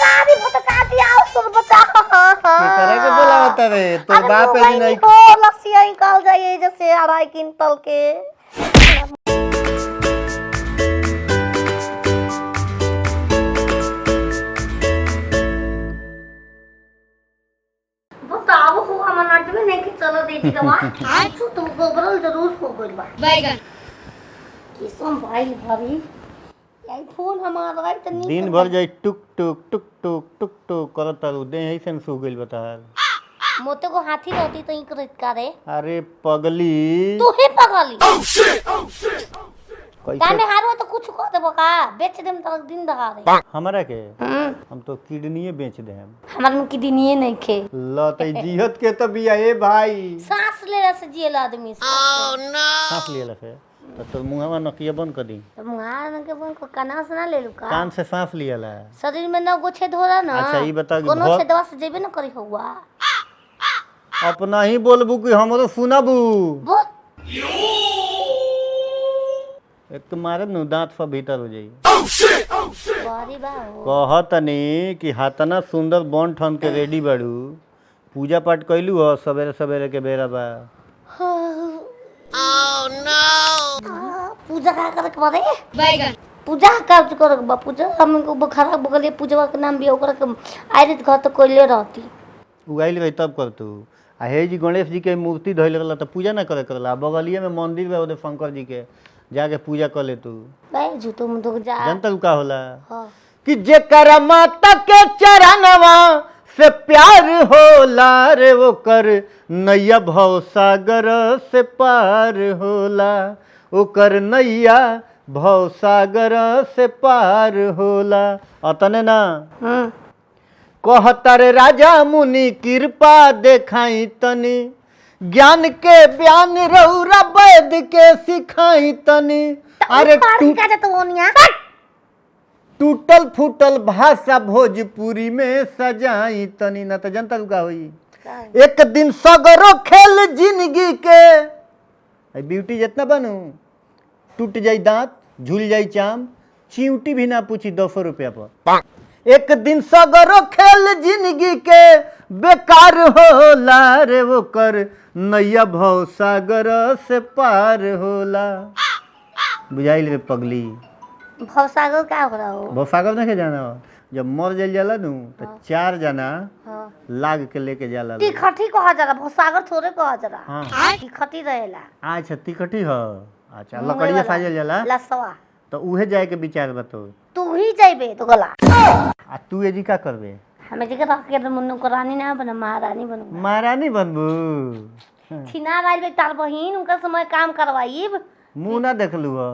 रानी भटका दिया सुन बचा करे के बोलावत रे तोर बाप है नहीं ओ लस्सी निकाल जाइए जैसे 2.5 क्विंटल के बताओ हो हम नाट में नहीं कि चलो देती दवा आज तो गोबरल जरूर हो गइल बा बैगन किसम भाई भाभी यही फोन हमारा है त दिन भर जाई टुक टुक टुक टुक टुक टुक करत तारू दे ऐसन सो गइल बतार मोते को हाथी रहती तो करत का रे अरे पगली तू ही पगली दामे हारो तो कुछ कह देबो का बेच देम त दिन दहा रे हमरा के हम तो किडनीए बेच देम हमर में किडनीए नहीं खे ल त जिहत के त बिया ए भाई सांस लेला से जिएला आदमी ओह नो सांस लेला से तो तोर मुंहवा नकिया बंद कर दी तो मुंहा के बन को काना से ना ले लू का कान से सांस लियाला शरीर में न गोछे धोरा ना अच्छा ई बता कि कोनो छेदवा से जेबे न करी हुआ अपना ही बोलबू कि हमरो सुनबू बोल एक तो मारे नु दांत सब भीतर हो जाई बारी बा कहतनी कि हातना सुंदर बन ठन के रेडी बाड़ू पूजा पाठ कैलू हो सवेरे सवेरे के बेरा बा ओह नो पूजा का करे के बारे बैगन पूजा का करे बा पूजा हम को खराब बगले पूजवा के नाम भी ओकरा के आइरित घर तो कोइले रहती उगाइल रही तब कर तू आ हे जी गणेश जी के मूर्ति धइल रहला त पूजा ना करे करला बगलिए में मंदिर बा ओदे शंकर जी के जाके पूजा कर ले तू भाई झूठो मुंडो जा जनता का होला हां कि जेकर माता के चरणवा से प्यार होला रे वो कर नैया भव सागर से पार होला ओ कर नैया भव सागर से पार होला अतने ना कहतर राजा मुनि कृपा देखाई तनी ज्ञान के बयान रौरा वैद के सिखाई तनी अरे टूटल फूटल भाषा भोजपुरी में सजाई तनी ना तो जनता रुका हुई एक दिन सगरो खेल जिंदगी के ब्यूटी जितना बनू टूट जाई दांत झूल जाई चाम चिंटी भी ना पूछी 200 रुपया पर एक दिन सगरो खेल जिंदगी के बेकार होला रे वो कर नैया भव सागर से पार होला बुझाइल रे पगली भवसागर का हो रहा हो भवसागर नहीं जाना जब मर जाइल जाला नु तो 4 जना लाग के लेके जाला तिखटी कहा जाला भवसागर थोड़े कहा जाला हां तिखटी रहेला अच्छा तिखटी ह अच्छा लकड़िया साजल जाला लसवा तो उहे जाए के विचार बतो तू ही जाइबे तो गला आ तू एजी का करबे हमें जगह रख के मुन्नु को रानी ना बना महारानी बनूंगा महारानी बनबू छिना राइल बे तार बहिन उनका समय काम करवाईब मुंह ना देखलू हो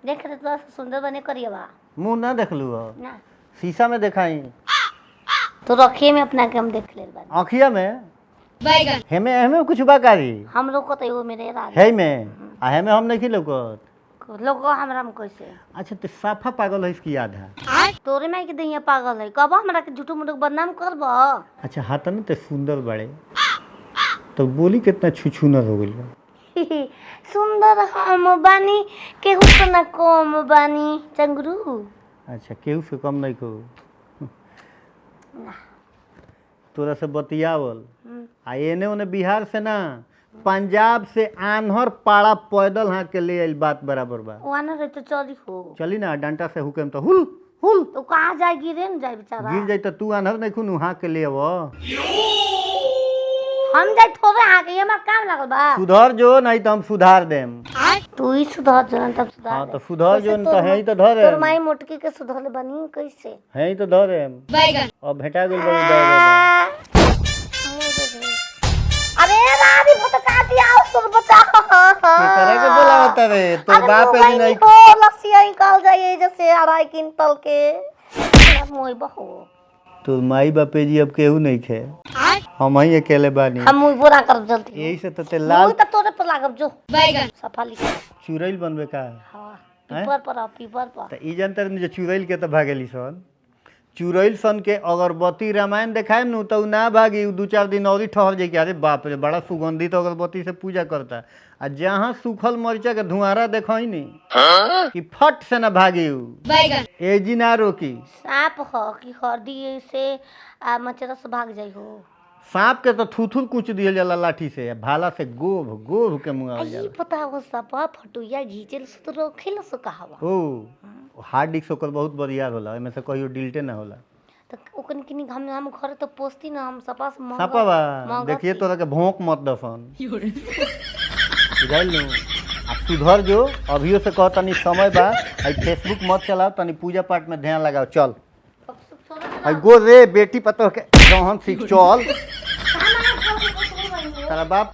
देख रे तो सुंदर बने करियवा मुंह ना देखलू हो ना शीशा में दिखाई तो रखिए में अपना के हम देख ले बानी आँखिया में बैगन हेमे हेमे कुछ बाकारी हम लोग को तो वो मेरे राज है में आ हेमे हम नहीं लौकत लोगो हमरा में कैसे अच्छा ते साफा पागल है इसकी याद है तोरे में के दैया पागल है कब हमरा के झूठो मुठो बदनाम करबो अच्छा हाथ में ते सुंदर बड़े तो बोली कितना छुछुनर हो गइल सुंदर हम बानी केहू तो ना कम बानी चंगरू अच्छा केहू से कम नहीं को तोरा से बतियावल आ एने ओने बिहार से ना पंजाब से आन्हर पाड़ा पैदल हाँ के ले आइल बात बराबर बा वाना रे तो चली हो चली ना डंटा से हुकम तो हुल हुल तो कहाँ जाए गिरे न जाए बेचारा गिर जाई तो तू आन्हर नहीं खुनु हाँ के ले आवो हम जाए थोड़े हाँ के हमरा काम लागल बा सुधर जो नहीं तो हम सुधार देम तू ही सुधर जन तब सुधार हाँ तो सुधर जो तो है ही तो धर तोर माई मोटकी के सुधर बनी कैसे है ही तो धर बैगन अब भेटा गेल अरे रानी भटका दिया सुन बचा करे के बोलावत रे तोर बाप है नहीं ओ लस्सी निकाल जाइए जैसे 2.5 क्विंटल के मोई बहू तोर माई बापे जी अब केहू नहीं खे हम ही अकेले बानी हम मुई बोरा कर जल्दी यही से तो ते लाल मुई तो तोरे पर लागब जो बैगन सफाली चुरैल बनबे का हां पीपर पर त ई जनतर में जो चुरैल के तो भागेली सन चुरैल सन के अगरबत्ती रामायण देखाए नु तो उ ना भागी, उ 2-4 दिन और ही ठहर जाए कि अरे बाप रे बड़ा सुगंधित अगरबत्ती से पूजा करता। आ जहाँ सूखल मरीचा के धुआरा देखई नहीं कि फट से ना भागी, उ एजी ना रोकी। सांप हो कि हरदी से मच्छर से भाग जाई हो। सांप के तो थूथुर कुछ दिया जाला लाठी से, भाला से गोभ गोभ के मुंह ये जाला। पता हो सपा फटुया घीचल से तो खेल से कहावा ओ हार्ड डिस्क ओकर बहुत बढ़िया होला, एमे से कहियो डिल्टे ना होला। तो ओकन किनी हम घर तो पोस्ती ना हम सपा से सापा बा देखिए तोरा के भौंक मत दसन बुझाइल नु। आ सुधर जो, अभियो से कह तनी समय बा, आई फेसबुक मत चलाओ, तनी पूजा पाठ में ध्यान लगाओ। चल आई गो रे बेटी पतो के जहन सीख चल। तारा बाप